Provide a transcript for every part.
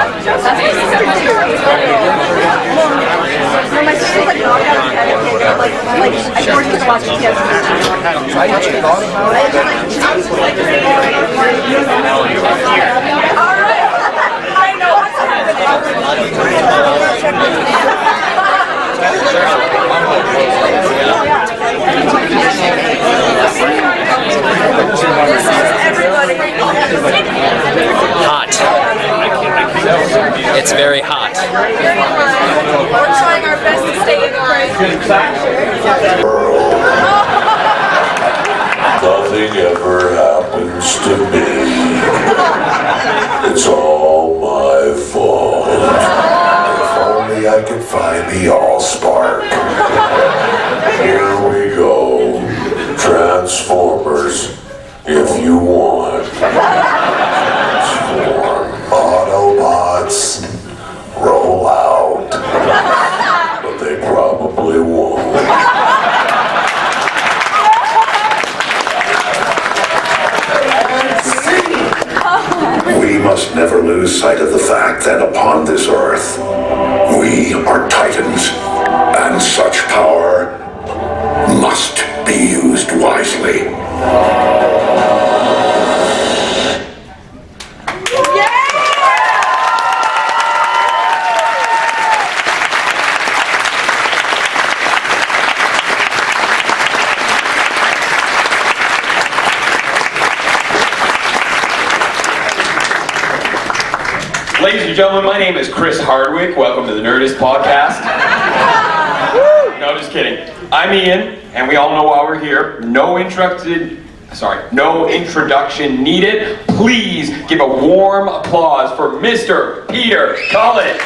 No, my sister's like knocked out of bed and can't go, like I forced her to watch TFCon. I actually thought about it. All right. I know what's happening. This is everybody. Hot. It's very hot. We're trying our best to stay in line. Nothing ever happens to me. It's all my fault. If only I could find the Allspark. Here we go. Transformers, if you want. Transform. Autobots, roll out. But they probably won't. We must never lose sight of the fact that upon this earth, we are titans, and such power must be used wisely. Ladies and gentlemen, my name is Chris Hardwick. Welcome to the Nerdist Podcast. No, just kidding. I'm Ian, and we all know why we're here. No introduction needed. Please give a warm applause for Mr. Peter Cullen.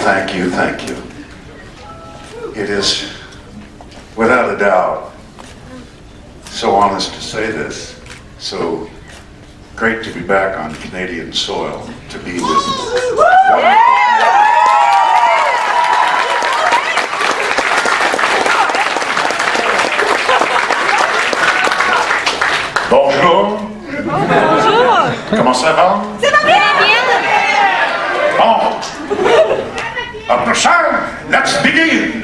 Thank you. Thank you. It is, without a doubt, so honest to say this, so great to be back on Canadian soil, to be with Bonjour. Comment ça va? Ça va bien? Bon. Let's begin.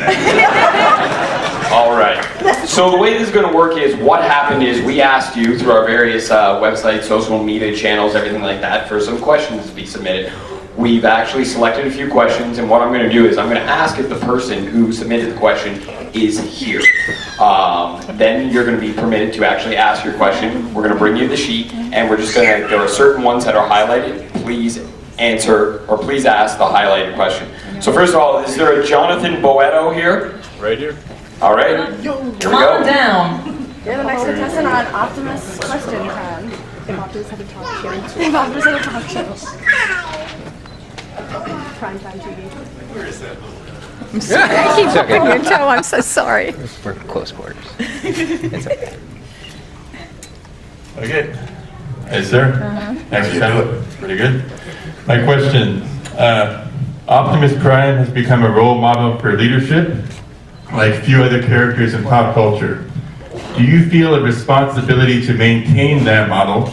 All right. So the way this is going to work is, what happened is we asked you through our various websites, social media channels, everything like that, for some questions to be submitted. We've actually selected a few questions, and what I'm going to do is I'm going to ask if the person who submitted the question is here. Then you're going to be permitted to actually ask your question. We're going to bring you the sheet, and we're just going to, there are certain ones that are highlighted. Please answer, or please ask the highlighted question. So first of all, is there a Jonathan Boetto here? Right here. All right, here we Calm go. down. You're the next contestant on Optimus question time. If Optimus had a talk show. If Optimus had a talk show. Primetime TV. I'm sorry. I keep bumping your toe. I'm so sorry. We're close quarters. It's okay. Okay. Hey, sir. Thanks for coming. Pretty good. My question. Optimus Prime has become a role model for leadership, like few other characters in pop culture. Do you feel a responsibility to maintain that model?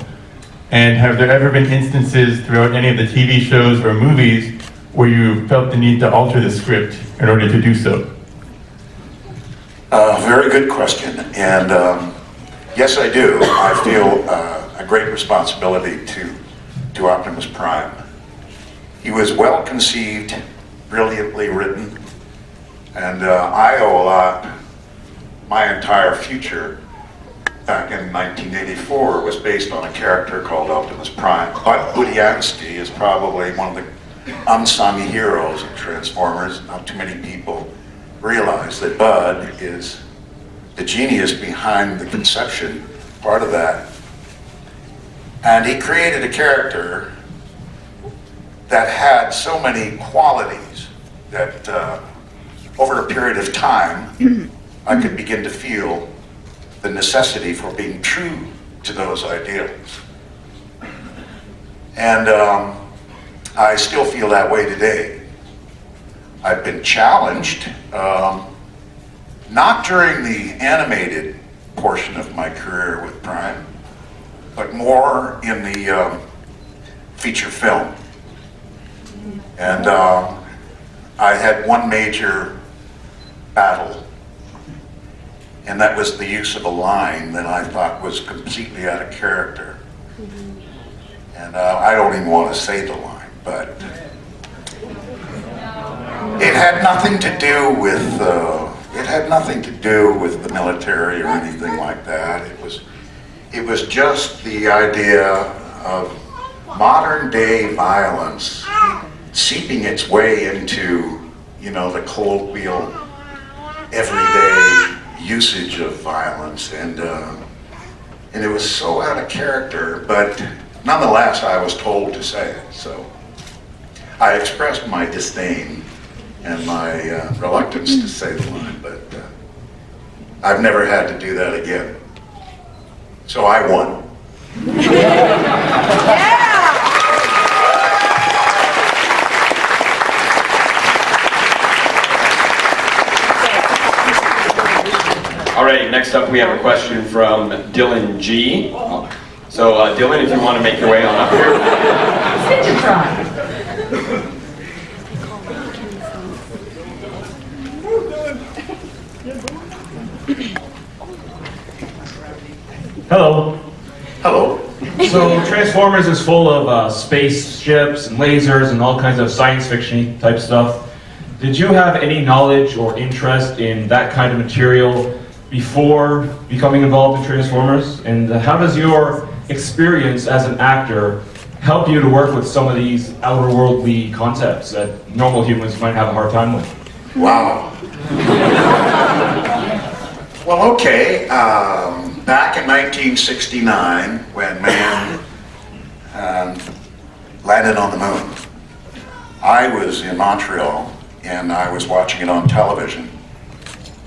And have there ever been instances throughout any of the TV shows or movies where you felt the need to alter the script in order to do so? Very good question. And yes, I do. I feel a great responsibility to Optimus Prime. He was well conceived, brilliantly written, and I owe a lot. My entire future back in 1984 was based on a character called Optimus Prime. Bud Budiansky is probably one of the unsung heroes of Transformers. Not too many people realize that Bud is the genius behind the conception, part of that. And he created a character that had so many qualities that over a period of time, I could begin to feel the necessity for being true to those ideals. And I still feel that way today. I've been challenged, not during the animated portion of my career with Prime, but more in the feature film. And I had one major battle, and that was the use of a line that I thought was completely out of character. And I don't even want to say the line, but it had nothing to do with the military or anything like that. It was just the idea of modern day violence seeping its way into, the colloquial, everyday usage of violence, and it was so out of character, but nonetheless I was told to say it, so I expressed my disdain and my reluctance to say the line, but I've never had to do that again. So I won. All right, next up we have a question from Dylan G. So Dylan, if you want to make your way on up here. Hello. Hello. So Transformers is full of spaceships and lasers and all kinds of science fiction type stuff. Did you have any knowledge or interest in that kind of material before becoming involved in Transformers? And how does your experience as an actor help you to work with some of these outer worldly concepts that normal humans might have a hard time with? Wow. Well, okay. Back in 1969, when man landed on the moon, I was in Montreal and I was watching it on television,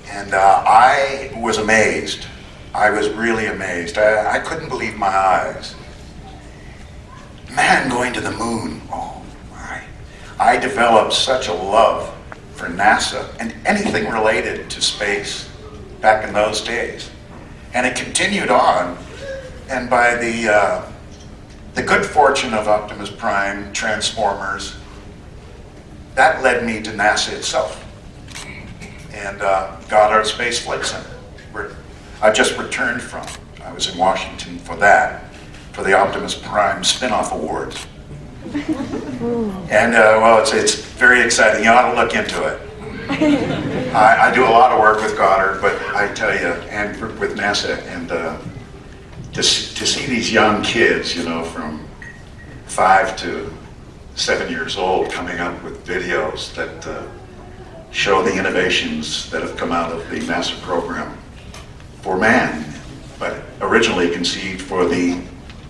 and I was amazed. I was really amazed. I couldn't believe my eyes. Man going to the moon, oh my. I developed such a love for NASA and anything related to space back in those days. And it continued on, and by the good fortune of Optimus Prime, Transformers, that led me to NASA itself, and Goddard Space Flight Center, where I just returned from. I was in Washington for that, for the Optimus Prime spin-off awards. And well, it's very exciting. You ought to look into it. I do a lot of work with Goddard, but I tell you, and with NASA, and to see these young kids, from 5 to 7 years old, coming up with videos that show the innovations that have come out of the NASA program for man, but originally conceived for the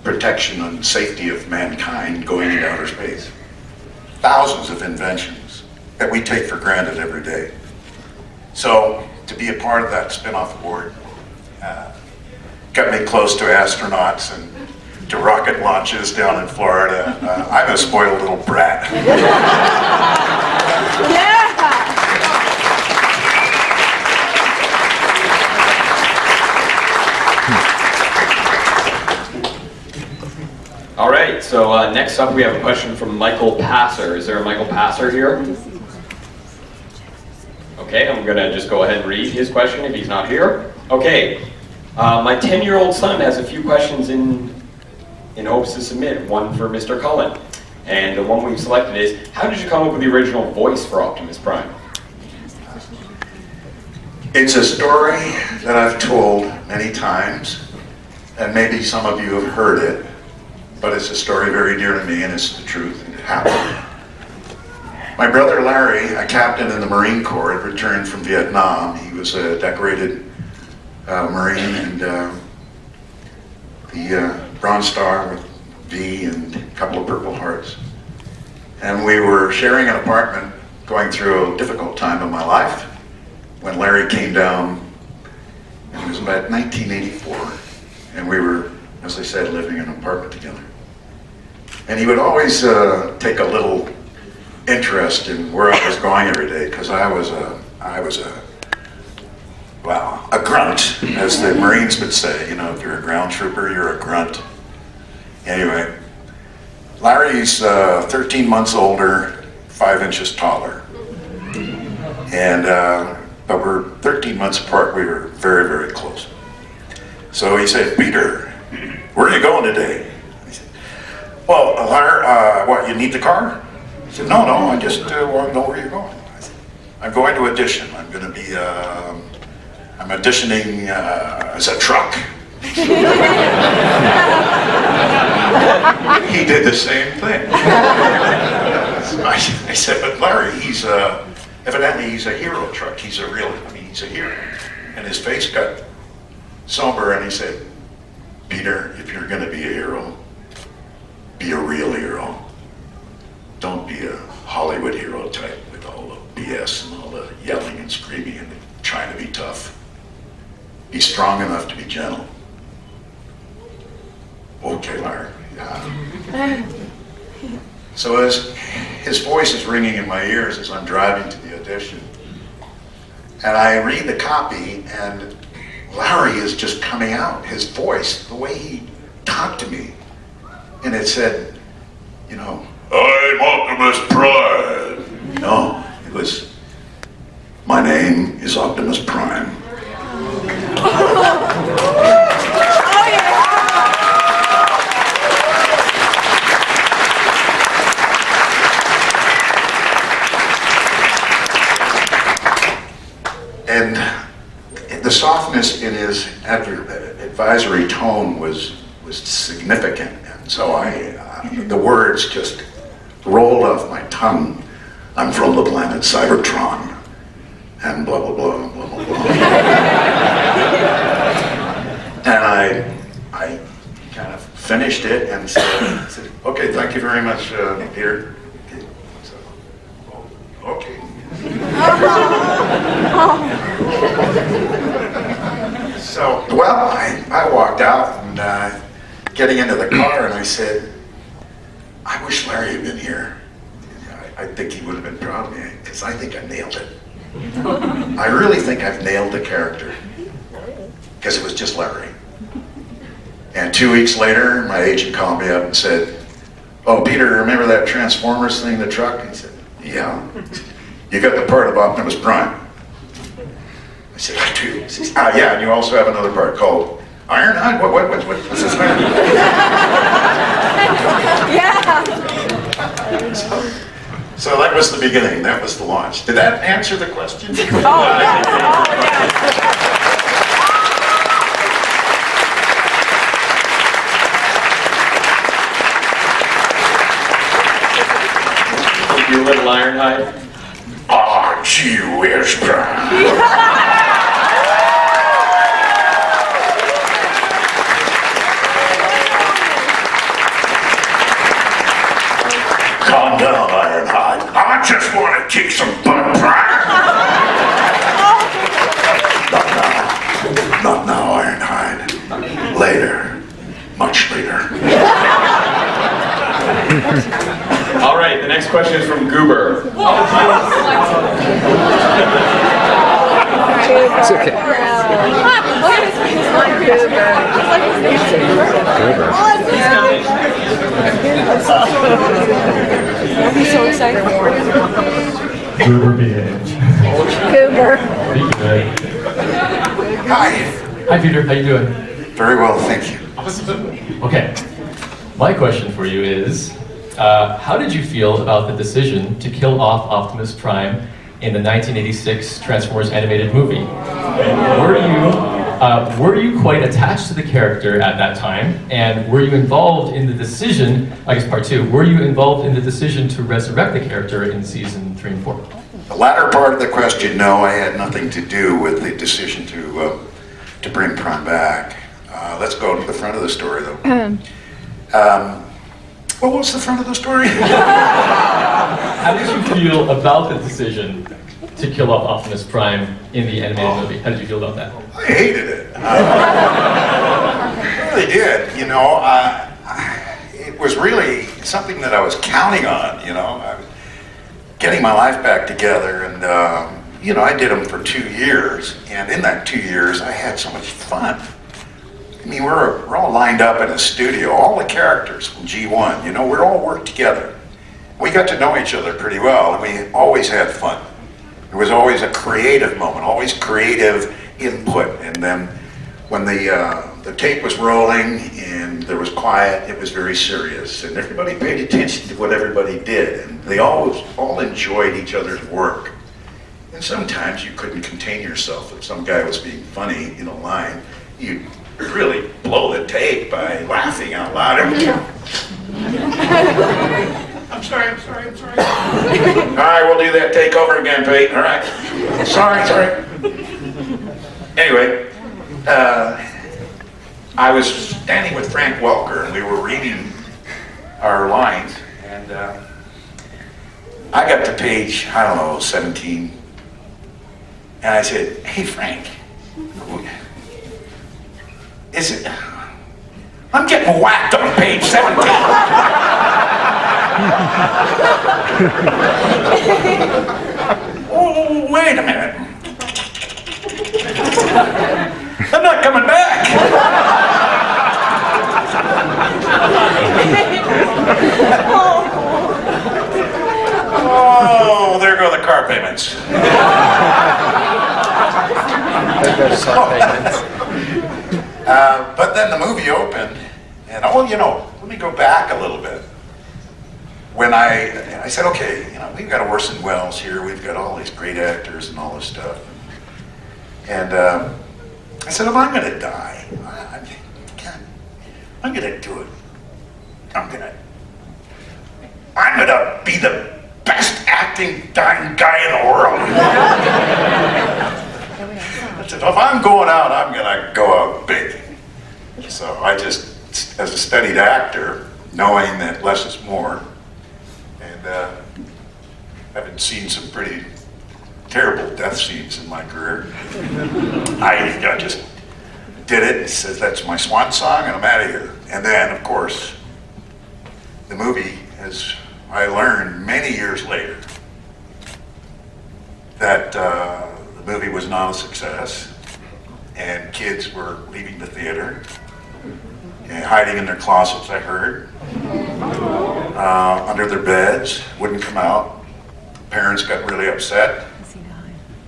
protection and safety of mankind going into outer space. Thousands of inventions that we take for granted every day. So to be a part of that spin-off award got me close to astronauts and to rocket launches down in Florida. I'm a spoiled little brat. All right, so next up we have a question from Michael Passer. Is there a Michael Passer here? Okay, I'm gonna just go ahead and read his question if he's not here. Okay, my 10-year-old son has a few questions in hopes to submit, one for Mr. Cullen. And the one we've selected is, how did you come up with the original voice for Optimus Prime? It's a story that I've told many times, and maybe some of you have heard it, but it's a story very dear to me, and it's the truth, and it happened. My brother Larry, a captain in the Marine Corps, had returned from Vietnam. He was a decorated Marine, and the Bronze Star with V and a couple of Purple Hearts. And we were sharing an apartment, going through a difficult time in my life. when Larry came down. It was about 1984, and we were, as I said, living in an apartment together. And he would always take a little interest in where I was going every day, because I was a grunt, as the Marines would say. You know, if you're a ground trooper, you're a grunt. Anyway, Larry's 13 months older, 5 inches taller. And, but we're 13 months apart. We were very, very close. So he said, "Peter, where are you going today?" I said, "Well, Larry, what, you need the car?" He said, No, I just want to know where you're going." I said, "I'm going to audition. I'm going to be, I'm auditioning as a truck." He did the same thing. I said, "But Larry, he's evidently he's a hero truck. He's a hero." And his face got somber, and he said, "Peter, if you're going to be a hero, be a real hero. Don't be a Hollywood hero type with all the BS and all the yelling and screaming and trying to be tough. Be strong enough to be gentle." "Okay, Larry." So as his voice is ringing in my ears as I'm driving to the audition, and I read the copy, and Larry is just coming out, his voice, the way he talked to me. And it said, you know, "I'm Optimus Prime." No, it was, "My name is Optimus Prime." And the softness in his advisory tone was significant. And so the words just rolled off my tongue. "I'm from the planet Cybertron," and blah, blah, blah, blah, blah, blah. And I kind of finished it and said, "Okay, thank you very much, Peter." So, okay. So, well, I walked out, and getting into the car, and I said, "I wish Larry had been here. I think he would have been proud of me, because I think I nailed it. I really think I've nailed the character, because it was just Larry." And 2 weeks later, my agent called me up and said, "Oh, Peter, remember that Transformers thing, the truck?" And he said, "Yeah." "You got the part of Optimus Prime." I said, "I do." He says, "Yeah, and you also have another part called Ironhide? What's this man?" Yeah. So that was the beginning. That was the launch. Did that answer the question? You little Ironhide. Ah, gee whiz, Prime. Calm down, Ironhide. I just want to kick some butt, Prime. Not now, Ironhide. Later. Much later. All right, the next question is from Goober. It's okay. I'm so excited. Goober behave. Goober. Be good. Hi. Hi Peter, how you doing? Very well, thank you. Okay, my question for you is, how did you feel about the decision to kill off Optimus Prime in the 1986 Transformers animated movie? Were you quite attached to the character at that time? And were you involved in the decision, I guess part two, were you involved in the decision to resurrect the character in season 3 and 4? The latter part of the question, no, I had nothing to do with the decision to bring Prime back. Let's go to the front of the story, though. What was the front of the story? How did you feel about the decision to kill off Optimus Prime in the animated movie? How did you feel about that? I hated it. I really did. You know, it was really something that I was counting on. You know, I was getting my life back together, and you know, I did them for 2 years, and in that 2 years, I had so much fun. I mean, we're all lined up in a studio, all the characters from G1. You know, we're all worked together. We got to know each other pretty well, and we always had fun. There was always a creative moment, always creative input, and then when the tape was rolling and there was quiet, it was very serious, and everybody paid attention to what everybody did, and they all enjoyed each other's work. And sometimes you couldn't contain yourself. If some guy was being funny in a line, you'd really blow the tape by laughing out loud. I'm sorry. All right, we'll do that take over again, Pete. All right. Sorry. Anyway, I was standing with Frank Welker, and we were reading our lines, and I got to page, 17, and I said, "Hey, Frank, I'm getting whacked on page 17. Oh, wait a minute. I'm not coming back." Oh, there go the car payments. But then the movie opened, and you know, let me go back a little bit. When I said, okay, you know, we've got Orson Welles here, we've got all these great actors and all this stuff. And I said, if I'm gonna die, I'm gonna do it. I'm gonna be the best acting dying guy in the world. I said, if I'm going out, I'm gonna go out big. So I just, as a studied actor, knowing that less is more, and having seen some pretty terrible death scenes in my career, I just did it and said, that's my swan song, and I'm out of here. And then, of course, the movie, as I learned many years later, that the movie was not a success, and kids were leaving the theater, and hiding in their closets, I heard, under their beds, wouldn't come out. Parents got really upset.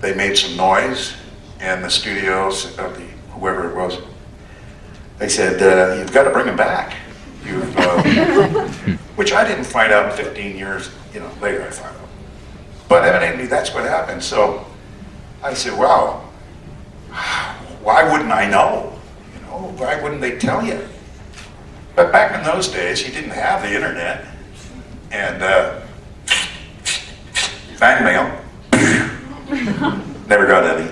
They made some noise, and the studios, whoever it was, they said, you've got to bring him back. Which I didn't find out 15 years later, I found out. But evidently that's what happened. So I said, wow, why wouldn't I know? Why wouldn't they tell you? But back in those days, you didn't have the internet. And fan mail, never got any.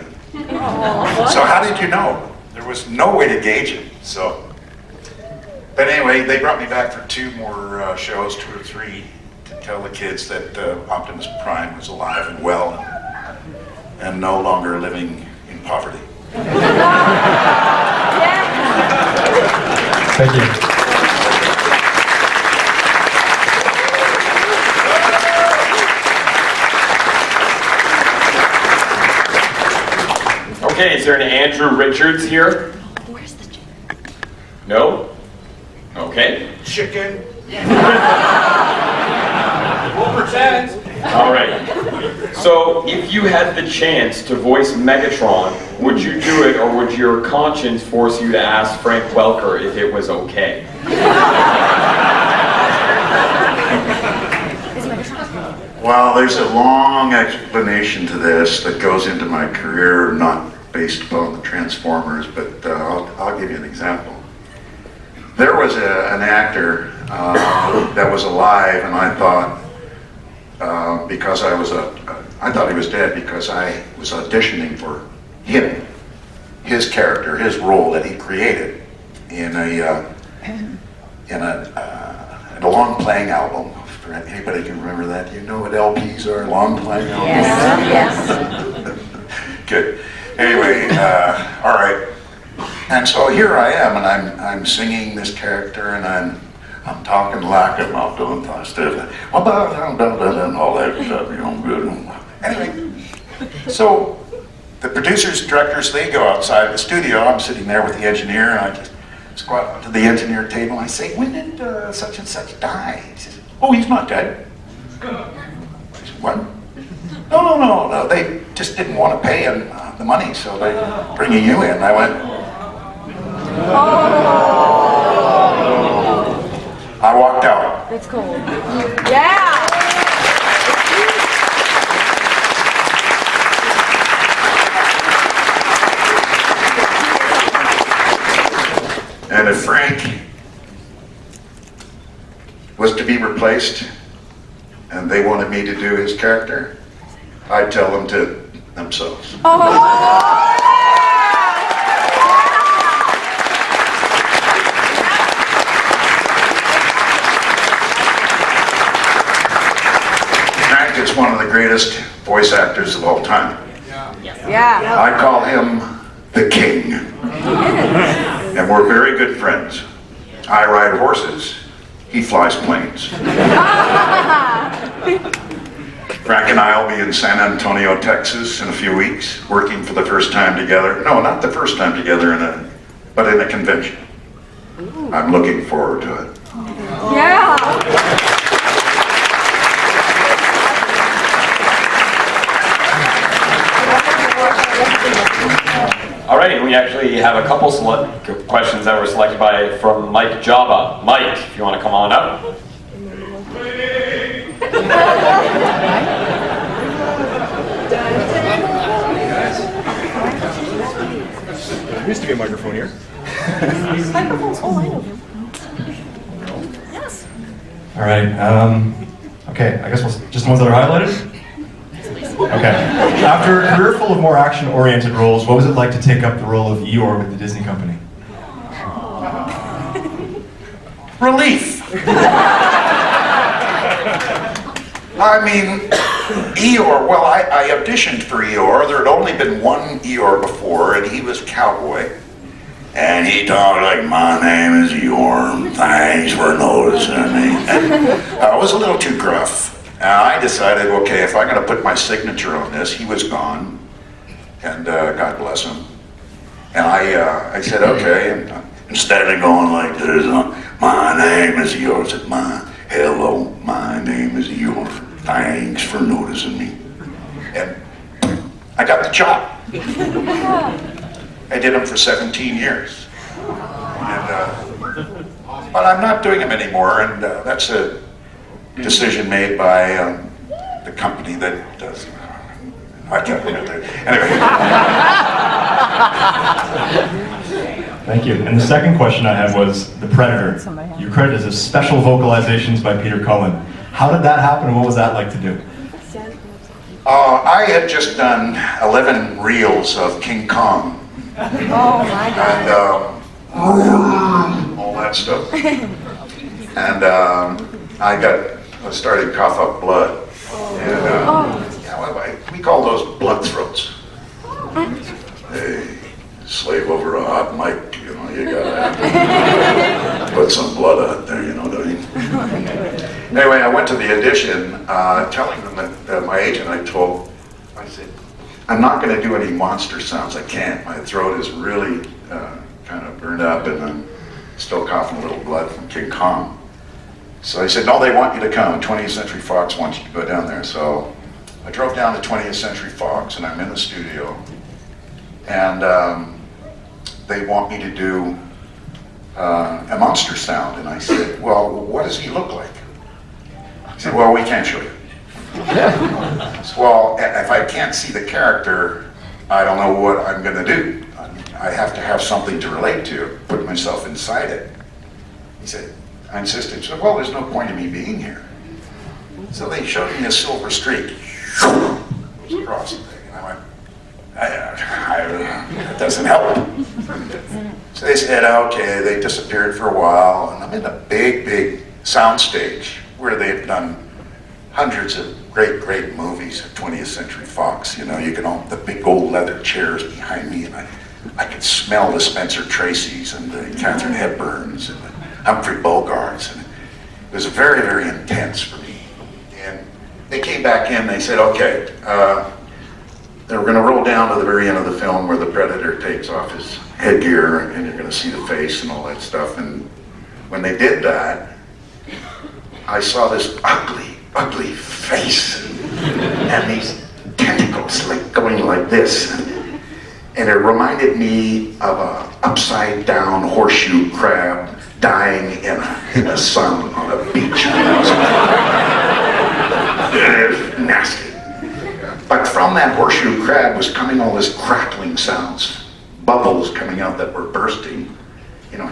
So how did you know? There was no way to gauge it. So, but anyway, they brought me back for 2 more shows, 2 or 3, to tell the kids that Optimus Prime was alive and well and no longer living in poverty. Thank you. Okay, is there an Andrew Richards here? Where's the chicken? No? Okay. Chicken. 4%. All right. So, if you had the chance to voice Megatron, would you do it, or would your conscience force you to ask Frank Welker if it was okay? Well, there's a long explanation to this that goes into my career, not based upon the Transformers, but I'll give you an example. There was an actor that was alive, and I thought, because I thought he was dead because I was auditioning for him, his character, his role that he created in a long playing album. For anybody can remember that, you know what LPs are, long playing albums? Yes. Anyway, all right. And so here I am, and I'm singing this character, and I'm talking like I'm not doing stuff, and all that stuff, you know, good. Anyway, so the producers, directors, they go outside the studio. I'm sitting there with the engineer, and I just squat to the engineer table, and I say, when did such and such die? He says, oh, he's not dead. I said, what? No, they just didn't want to pay him the money, so they're bringing you in. I went, I walked out. That's cool. Yeah! And if Frank was to be replaced and they wanted me to do his character, I'd tell them to themselves. Frank is one of the greatest voice actors of all time. Yeah. I call him the King. And we're very good friends. I ride horses, he flies planes. Frank and I will be in San Antonio, Texas in a few weeks, working for the first time together. No, not the first time together, but in a convention. I'm looking forward to it. Yeah. All right, and we actually have a couple questions that were selected from Mike Java. Mike, if you want to come on up. There used to be a microphone here. All right. Okay, I guess just the ones that are highlighted? Okay. After a career full of more action-oriented roles, what was it like to take up the role of Eeyore with the Disney company? Relief. I mean, Eeyore, well, I auditioned for Eeyore. There had only been one Eeyore before, and he was cowboy. And he talked like, my name is Eeyore, thanks for noticing me. And I was a little too gruff. And I decided, okay, if I'm going to put my signature on this, he was gone, and God bless him. And I said, okay, and instead of going like this, my name is Eeyore, I said, hello, my name is Eeyore, thanks for noticing me. And I got the job. I did them for 17 years. And, but I'm not doing them anymore, and that's a decision made by the company that does. I can't remember that. Anyway. Thank you. And the second question I had was The Predator. You're credited as special vocalizations by Peter Cullen. How did that happen, and what was that like to do? I had just done 11 reels of King Kong. Oh my God. And all that stuff. And I started to cough up blood. And, yeah, well, we call those blood throats. Hey, slave over a hot mic, you know, you gotta put some blood out there, you know what I mean? Anyway, I went to the audition, telling them that my agent, I said, I'm not going to do any monster sounds. I can't. My throat is really kind of burned up, and I'm still coughing a little blood from King Kong. So I said, no, they want you to come. 20th Century Fox wants you to go down there. So I drove down to 20th Century Fox, and I'm in the studio. And they want me to do a monster sound. And I said, well, what does he look like? He said, well, we can't show you. I said, well, if I can't see the character, I don't know what I'm going to do. I have to have something to relate to, put myself inside it. He said, I insisted. He said, well, there's no point in me being here. So they showed me a silver streak across the thing. And I went, that doesn't help. So they said, okay, they disappeared for a while. And I'm in a big, big sound stage where they've done hundreds of great movies at 20th Century Fox. You know, you can all the big old leather chairs behind me, and I could smell the Spencer Tracys and the Katharine Hepburns and the Humphrey Bogarts, and it was very intense for me. And they came back in. They said, "Okay, they were going to roll down to the very end of the film where the Predator takes off his headgear, and you're going to see the face and all that stuff." And when they did that, I saw this ugly face and these tentacles like going like this, and it reminded me of a upside down horseshoe crab dying in the sun on a beach. It was nasty. But from that horseshoe crab was coming all this crackling sounds, bubbles coming out that were bursting, you know.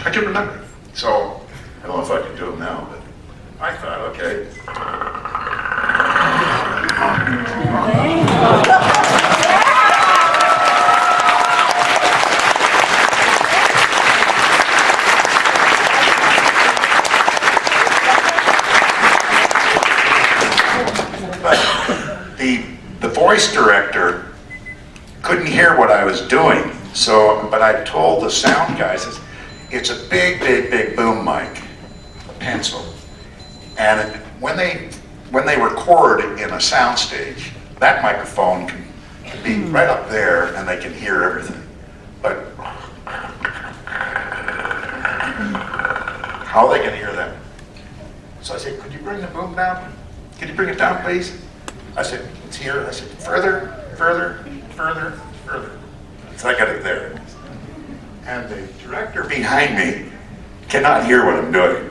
I can remember. So, I don't know if I can do them now, but I thought, okay. But the voice director couldn't hear what I was doing, but I told the sound guys, it's a big boom mic, a pencil, and when they record in a soundstage, that microphone can be right up there and they can hear everything. But how are they going to hear that? So I said, "Could you bring the boom down? Could you bring it down, please?" I said, "It's here." I said, "Further. So I got it there. And the director behind me cannot hear what I'm doing.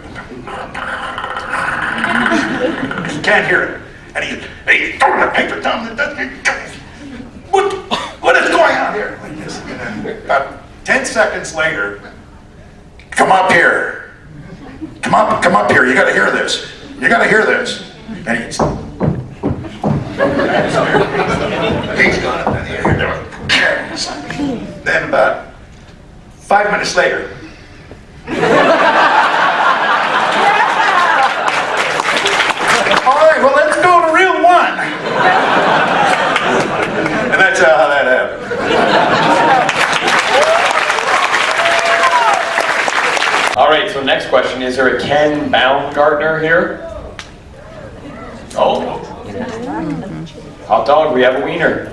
He can't hear it. And he's throwing the paper down. What is going on here? Like this. And then about 10 seconds later, "Come up here. Come up here. You got to hear this. You got to hear this." And he's gone. Then about 5 minutes later, "All right, well, let's go to reel one." And that's how that happened. All right, so next question, is there a Ken Baumgartner here? Oh. Hot dog, we have a wiener.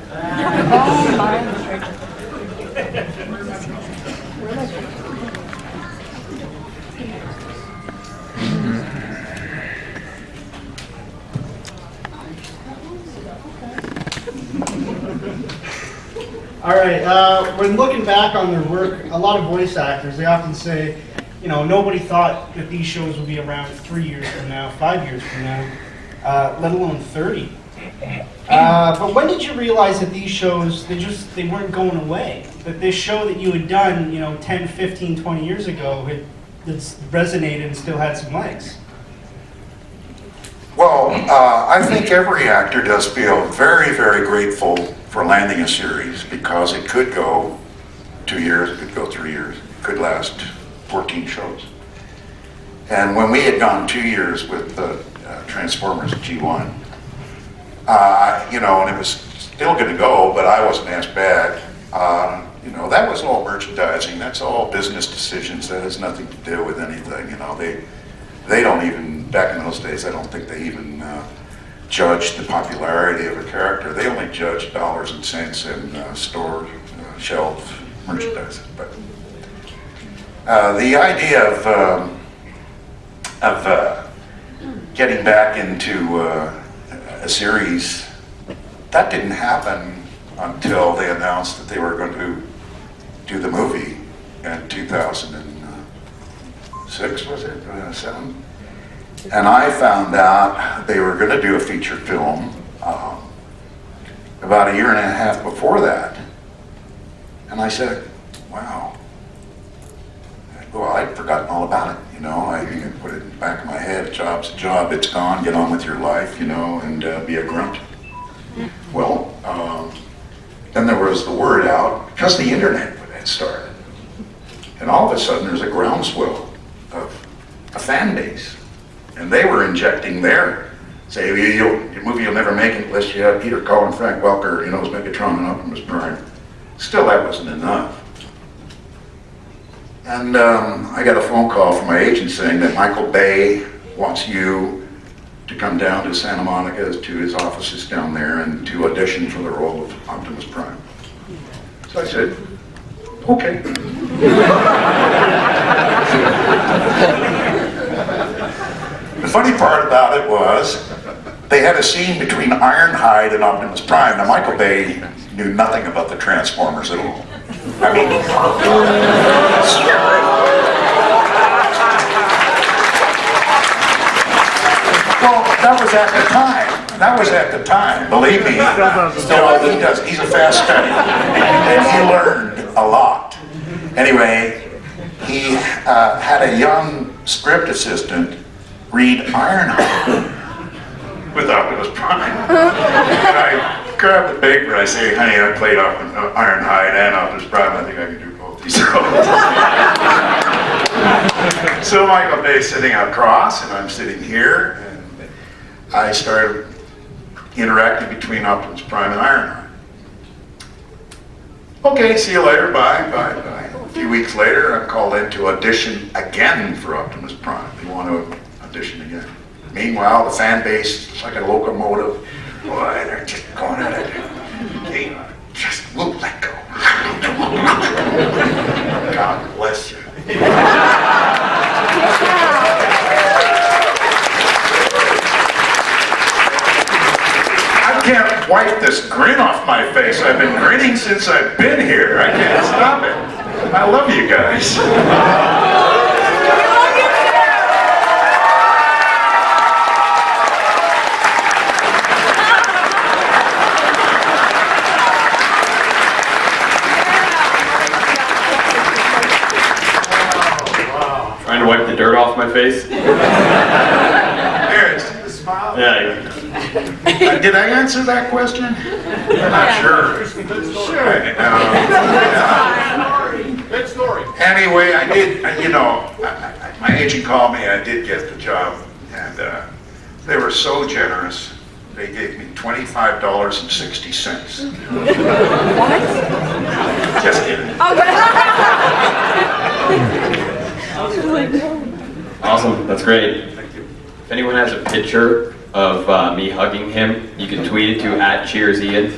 All right, when looking back on their work, a lot of voice actors, they often say, you know, nobody thought that these shows would be around 3 years from now, 5 years from now, let alone 30. But when did you realize that these shows, they weren't going away? That this show that you had done, 10, 15, 20 years ago had resonated and still had some legs? Well, I think every actor does feel very grateful for landing a series, because it could go 2 years, it could go 3 years, it could last 14 shows. And when we had gone 2 years with Transformers G1, and it was still going to go, but I wasn't as bad. That was all merchandising. That's all business decisions. That has nothing to do with anything. They don't even, back in those days, I don't think they even judged the popularity of a character. They only judged dollars and cents and store shelf merchandising. But the idea of getting back into a series, that didn't happen until they announced that they were going to do the movie in 2006, was it? 7? And I found out they were going to do a feature film about a year and a half before that. And I said, wow. Well, I'd forgotten all about it, I put it in the back of my head, a job's a job, it's gone, get on with your life, and be a grunt. Well, then there was the word out, because the internet had started. And all of a sudden there's a groundswell of a fan base. And they were injecting their, say, your movie will never make it unless you have Peter, Cullen, Frank Welker, as Megatron and Optimus Prime. Still, that wasn't enough. And I got a phone call from my agent saying that Michael Bay wants you to come down to Santa Monica to his offices down there and to audition for the role of Optimus Prime. So I said, okay. The funny part about it was they had a scene between Ironhide and Optimus Prime. Now Michael Bay knew nothing about the Transformers at all. I mean, well, that was at the time. That was at the time. Believe me, he's a fast study, and he learned a lot. Anyway, he had a young script assistant read Ironhide with Optimus Prime. And I grabbed the paper and I say, honey, I played Ironhide and Optimus Prime. I think I can do both these roles. So Michael Bay's sitting across and I'm sitting here, and I started interacting between Optimus Prime and Ironhide. Okay, see you later, bye. A few weeks later, I'm called in to audition again for Optimus Prime. They want to audition again. Meanwhile, the fan base is like a locomotive. Boy, they're just going at it. They just won't let go. God bless you. I can't wipe this grin off my face. I've been grinning since I've been here. I can't stop it. I love you guys. Trying to wipe the dirt off my face? There, see the smile? Yeah. Did I answer that question? I'm not sure. Sure. Good story. Anyway, I did, my agent called me, I did get the job, and they were so generous. They gave me $25.60. What? Just kidding. Awesome, that's great. If anyone has a picture of me hugging him, you can tweet it to @CheersIan.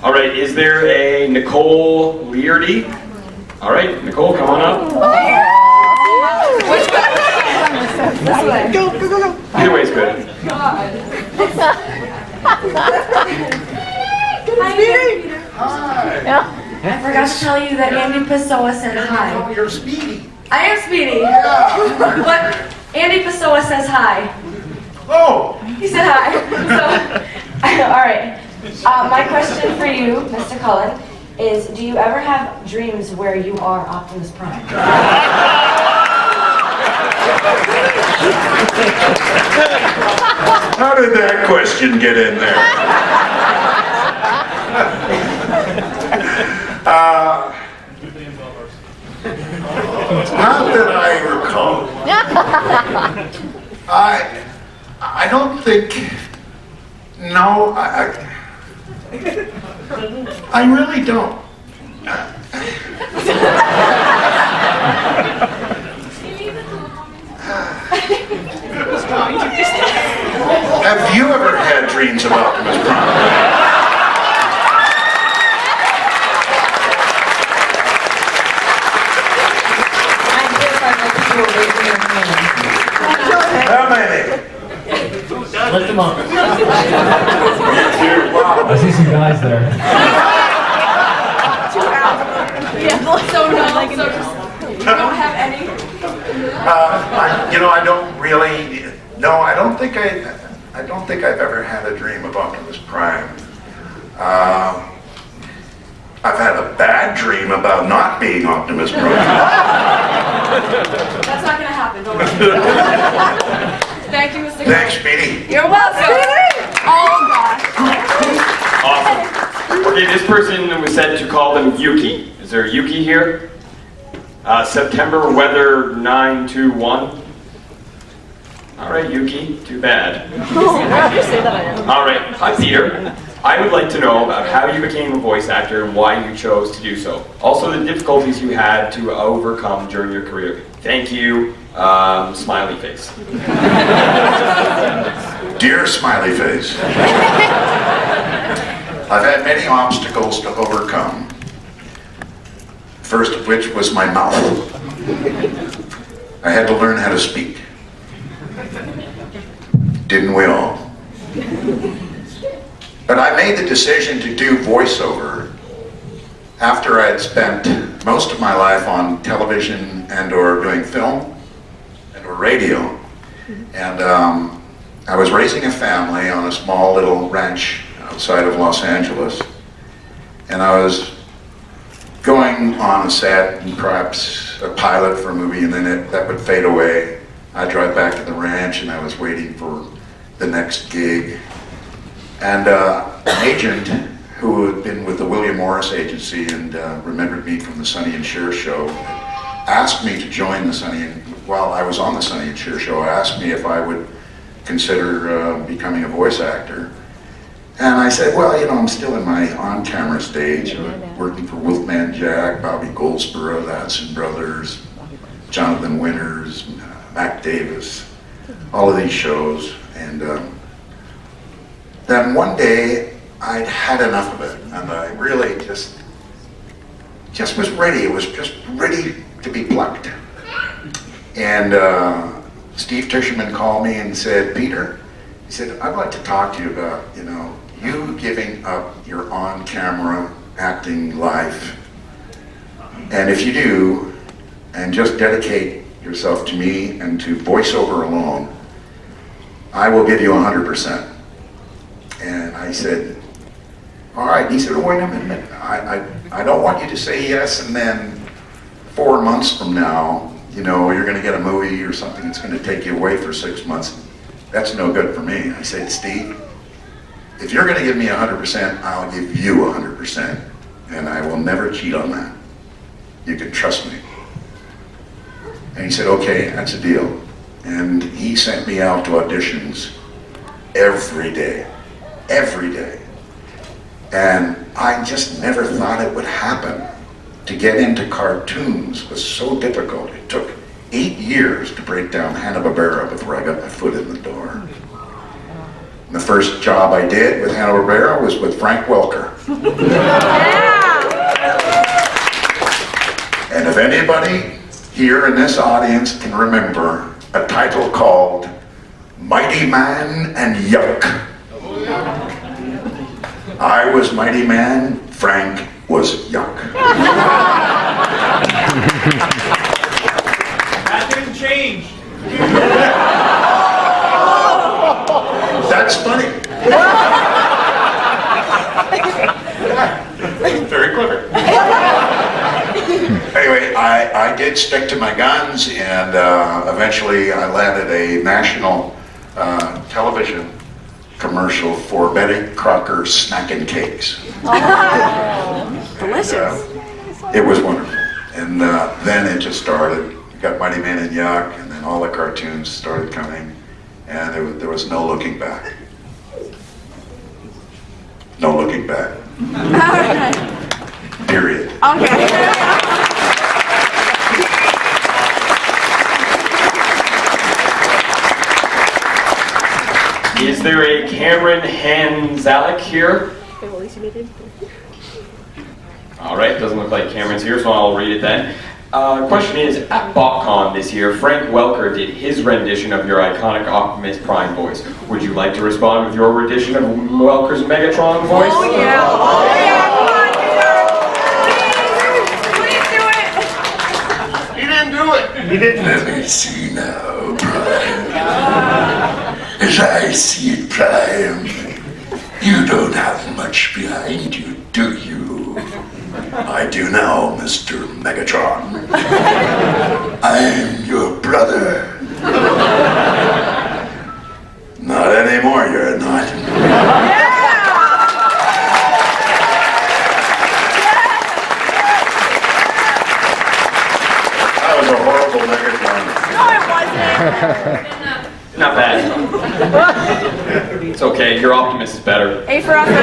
All right, is there a Nicole Leardy? All right, Nicole, come on up. Go. Either way is good. Hi. I forgot to tell you that Andy Pessoa said hi. You're Speedy. I am Speedy. Yeah. But Andy Pessoa says hi. Oh. He said hi. So, all right. My question for you, Mr. Cullen, is do you ever have dreams where you are Optimus Prime? How did that question get in there? Not that I recall. I don't think. No, I really don't. Have you ever had dreams of Optimus Prime? How many? Lift them up. Wow. I see some guys there. So you don't have any? I don't really. No, I don't think I've ever had a dream of Optimus Prime. I've had a bad dream about not being Optimus Prime. That's not going to happen. Don't worry. Thank you, Mr. Thanks, Speedy. You're welcome. Oh, gosh. Awesome. Okay, this person was said to call them Yuki. Is there a Yuki here? September weather 921. All right, Yuki, too bad. All right, hi Peter. I would like to know about how you became a voice actor and why you chose to do so. Also the difficulties you had to overcome during your career. Thank you, smiley face. Dear smiley face, I've had many obstacles to overcome. First of which was my mouth. I had to learn how to speak. Didn't we all? But I made the decision to do voiceover after I had spent most of my life on television and or doing film and or radio. And I was raising a family on a small little ranch outside of Los Angeles. And I was going on a set and perhaps a pilot for a movie, and then that would fade away. I'd drive back to the ranch and I was waiting for the next gig. And an agent who had been with the William Morris Agency and remembered me from the Sonny and Cher show asked me to join the Sonny and, while I was on the Sonny and Cher show, asked me if I would consider becoming a voice actor. And I said, well, you know, I'm still in my on-camera stage, working for Wolfman Jack, Bobby Goldsboro, the Hudson Brothers, Jonathan Winters, Mac Davis, all of these shows. And then one day, I'd had enough of it, and I really just was ready. It was just ready to be plucked. And Steve Tischerman called me and said, Peter, he said, I'd like to talk to you about, you know, you giving up your on-camera acting life. And if you do, and just dedicate yourself to me and to voiceover alone, I will give you 100%. And I said, all right. He said, wait a minute, I don't want you to say yes, and then 4 months from now, you know, you're gonna get a movie or something that's gonna take you away for 6 months. That's no good for me. I said, Steve, if you're gonna give me 100%, I'll give you 100%. And I will never cheat on that. You can trust me. And he said, okay, that's a deal. And he sent me out to auditions every day. Every day. And I just never thought it would happen. To get into cartoons was so difficult. It took 8 years to break down Hanna-Barbera before I got my foot in the door. And the first job I did with Hanna-Barbera was with Frank Welker. And if anybody here in this audience can remember a title called Mighty Man and Yuck. I was Mighty Man, Frank was Yuck. That didn't change. That's funny. Very clever. Anyway, I did stick to my guns, and eventually I landed a national television commercial for Betty Crocker snacking cakes. Delicious. It was wonderful. And then it just started. We got Mighty Man and Yuck, and then all the cartoons started coming, and there was no looking back. No looking back. Period. Okay. Is there a Cameron Hanzalek here? All right, doesn't look like Cameron's here, so I'll read it then. Question is, at BotCon this year, Frank Welker did his rendition of your iconic Optimus Prime voice. Would you like to respond with your rendition of Welker's Megatron voice? Oh yeah! Oh yeah! Come on, Peter! Please do it! He didn't do it! He didn't. Let me see now, Prime. As I see it, Prime, you don't have much behind you, do you? I do now, Mr. Megatron. I'm your brother. Not anymore, you're not. not bad. It's okay, your Optimus is better. A for effort.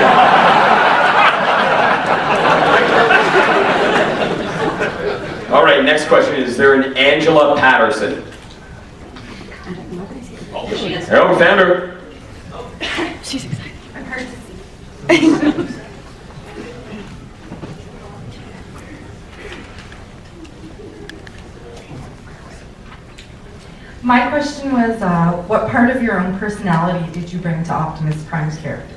All right, next question. Is there an Angela Patterson? Oh, we found her. She's excited. I'm hard to see. My question was, what part of your own personality did you bring to Optimus Prime's character?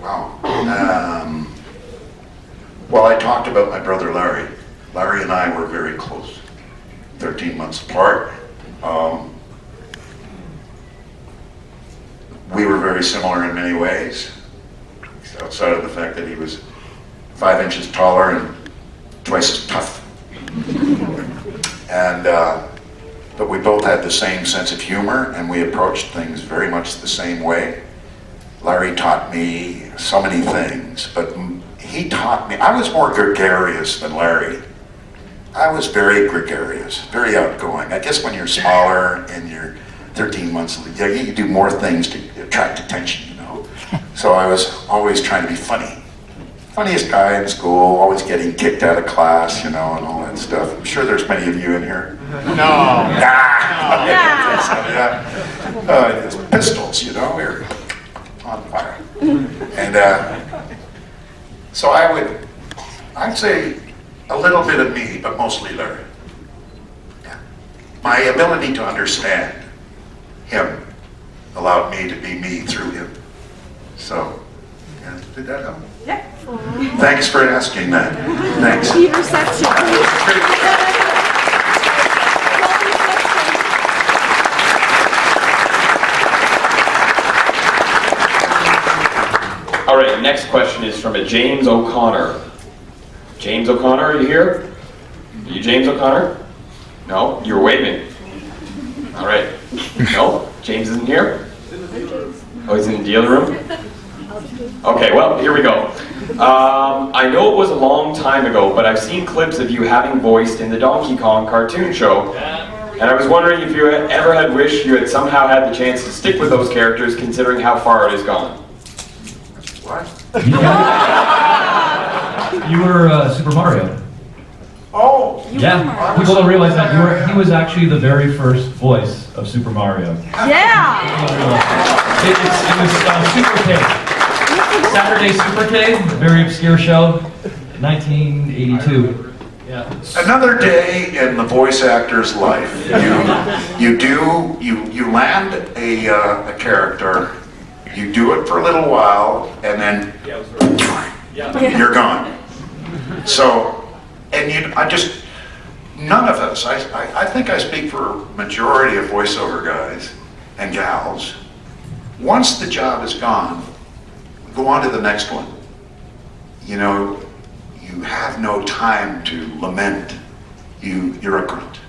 Wow. Well, I talked about my brother Larry. Larry and I were very close, 13 months apart. We were very similar in many ways, outside of the fact that he was 5 inches taller and twice as tough. And, but we both had the same sense of humor, and we approached things very much the same way. Larry taught me so many things, but he taught me, I was more gregarious than Larry. I was very gregarious, very outgoing. I guess when you're smaller and you're 13 months, you do more things to attract attention, you know. So I was always trying to be funny. Funniest guy in school, always getting kicked out of class, you know, and all that stuff. I'm sure there's many of you in here. No. Yeah. Pistols, you know, we were on fire. And so I'd say a little bit of me, but mostly Larry. Yeah. My ability to understand him allowed me to be me through him. So, yeah, did that help? Yeah. Thanks for asking that. Thanks. Peter section. All right, next question is from a James O'Connor. James O'Connor, are you here? Are you James O'Connor? No? You were waving. All right. No? James isn't here? Oh, he's in the other room? Okay, well, here we go. I know it was a long time ago, but I've seen clips of you having voiced in the Donkey Kong cartoon show. And I was wondering if you ever had wished you had somehow had the chance to stick with those characters, considering how far it has gone. What? You were Super Mario. Oh! Yeah, people don't realize that he was actually the very first voice of Super Mario. Yeah! It was Super K. Saturday Super K, a very obscure show, 1982. Yeah. Another day in the voice actor's life. You land a character, you do it for a little while, and then you're gone. So, and none of us, I think I speak for a majority of voiceover guys and gals, once the job is gone, go on to the next one. You know, you have no time to lament. You're a grunt,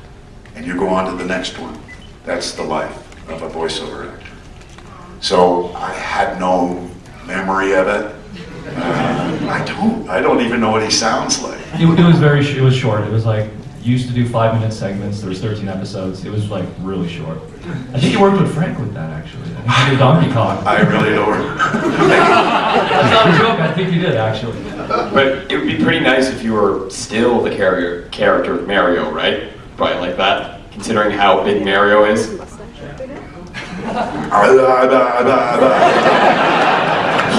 and you go on to the next one. That's the life of a voiceover actor. So I had no memory of it. I don't even know what he sounds like. It was short. It was like, you used to do 5-minute segments. There was 13 episodes. It was like really short. I think you worked with Frank with that actually. I think you did Donkey Kong. I really don't. That's not a joke. I think you did actually. But it would be pretty nice if you were still the character of Mario, right? Probably like that, considering how big Mario is.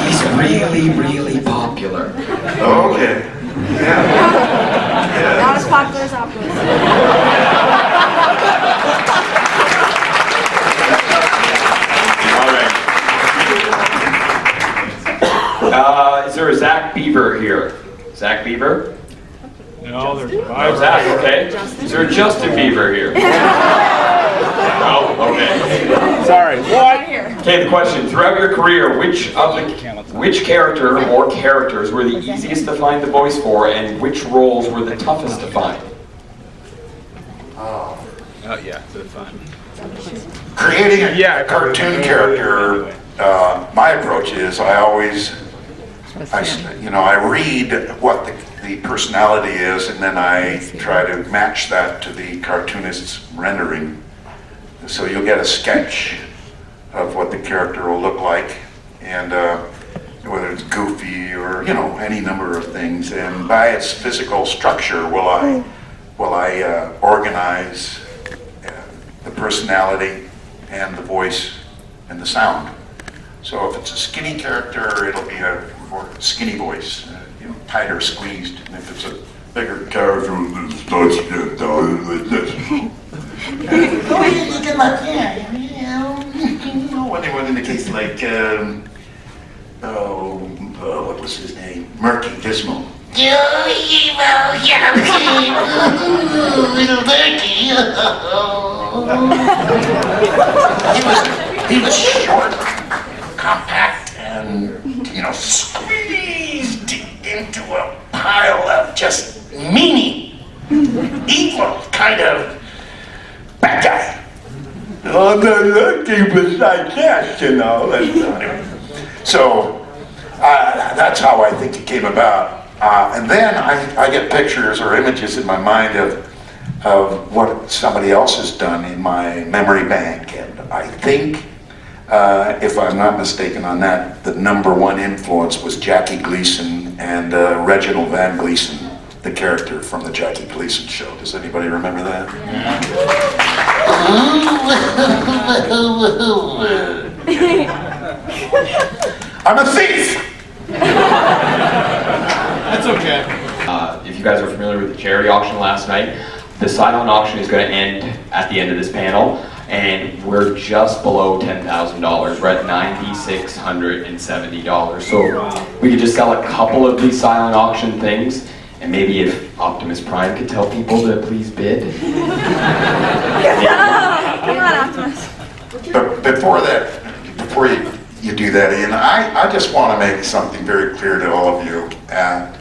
He's really, really popular. Okay. Yeah. Not as popular as Optimus. All right. Is there a Zach Beaver here? Zach Beaver? No, there's Oh, Zach, okay. Is there a Justin Bieber here? No? Okay. Sorry, what? Okay, the question. Throughout your career, which character or characters were the easiest to find the voice for, and which roles were the toughest to find? Oh yeah, that's fine. Creating a cartoon character, my approach is I read what the personality is, and then I try to match that to the cartoonist's rendering So you'll get a sketch of what the character will look like, and whether it's goofy or, you know, any number of things. And by its physical structure will I organize the personality and the voice and the sound. So if it's a skinny character, it'll be a more skinny voice, you know, tighter squeezed. And if it's a bigger character, it starts to get like this. Oh, you looking like that? When they went in the case like, what was his name? Murky Dismal. He was short, compact, and, you know, squeezed into a pile of just meanie, evil kind of bad guy. Oh, no, that was like that, you know. Anyway. So that's how I think it came about. And then I get pictures or images in my mind of what somebody else has done in my memory bank. And I think, if I'm not mistaken on that, the #1 influence was Jackie Gleason and Reginald Van Gleason, the character from the Jackie Gleason show. Does anybody remember that? I'm a thief! That's okay. If you guys are familiar with the charity auction last night, the silent auction is going to end at the end of this panel, and we're just below $10,000. We're at $9,670. So we could just sell a couple of these silent auction things, and maybe if Optimus Prime could tell people to please bid. Come on, Optimus. But before you do that, Ian, I just want to make something very clear to all of you, and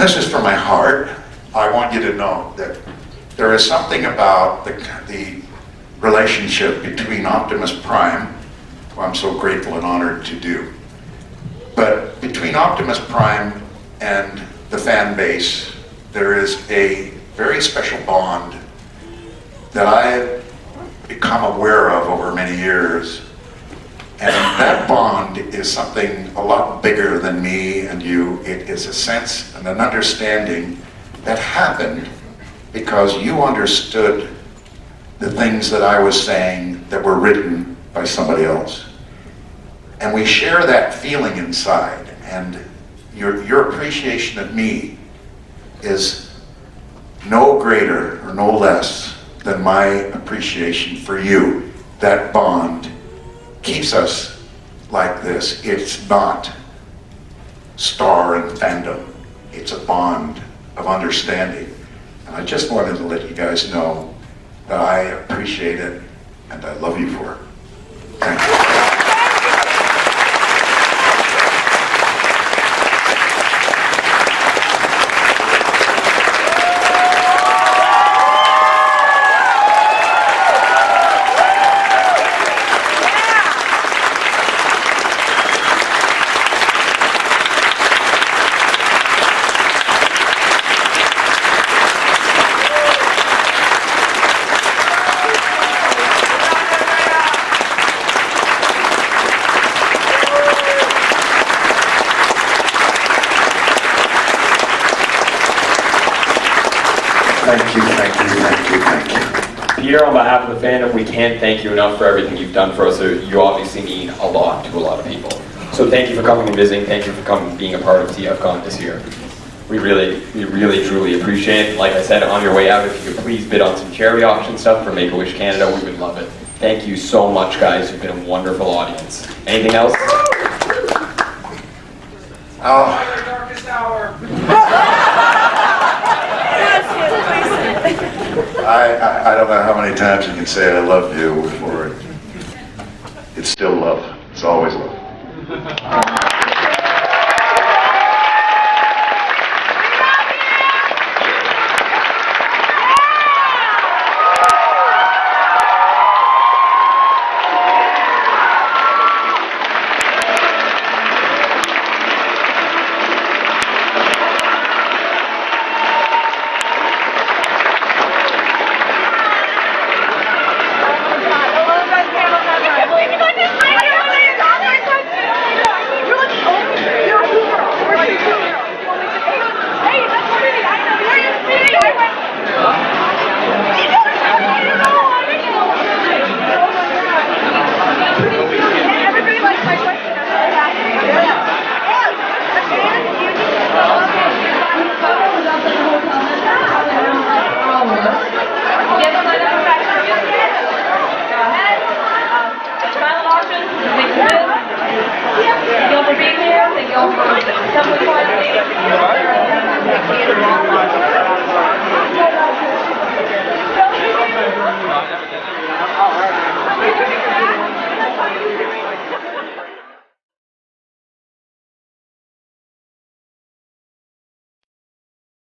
this is from my heart. I want you to know that there is something about the relationship between Optimus Prime, who I'm so grateful and honored to do, but between Optimus Prime and the fan base, there is a very special bond that I've become aware of over many years. And that bond is something a lot bigger than me and you. It is a sense and an understanding that happened because you understood the things that I was saying that were written by somebody else. And we share that feeling inside, and your appreciation of me is no greater or no less than my appreciation for you. That bond keeps us like this. It's not star and fandom. It's a bond of understanding. And I just wanted to let you guys know that I appreciate it and I love you for it. Thank you. Pierre, on behalf of the fandom, we can't thank you enough for everything you've done for us. You obviously mean a lot to a lot of people. So thank you for coming and visiting. Thank you for coming, being a part of TFCon this year. We really, truly appreciate it. Like I said, on your way out, if you could please bid on some charity auction stuff for Make-A-Wish Canada, we would love it. Thank you so much, guys. You've been a wonderful audience. Anything else? Oh. Darkest hour. I don't know how many times you can say I love you before it's still love. It's always love.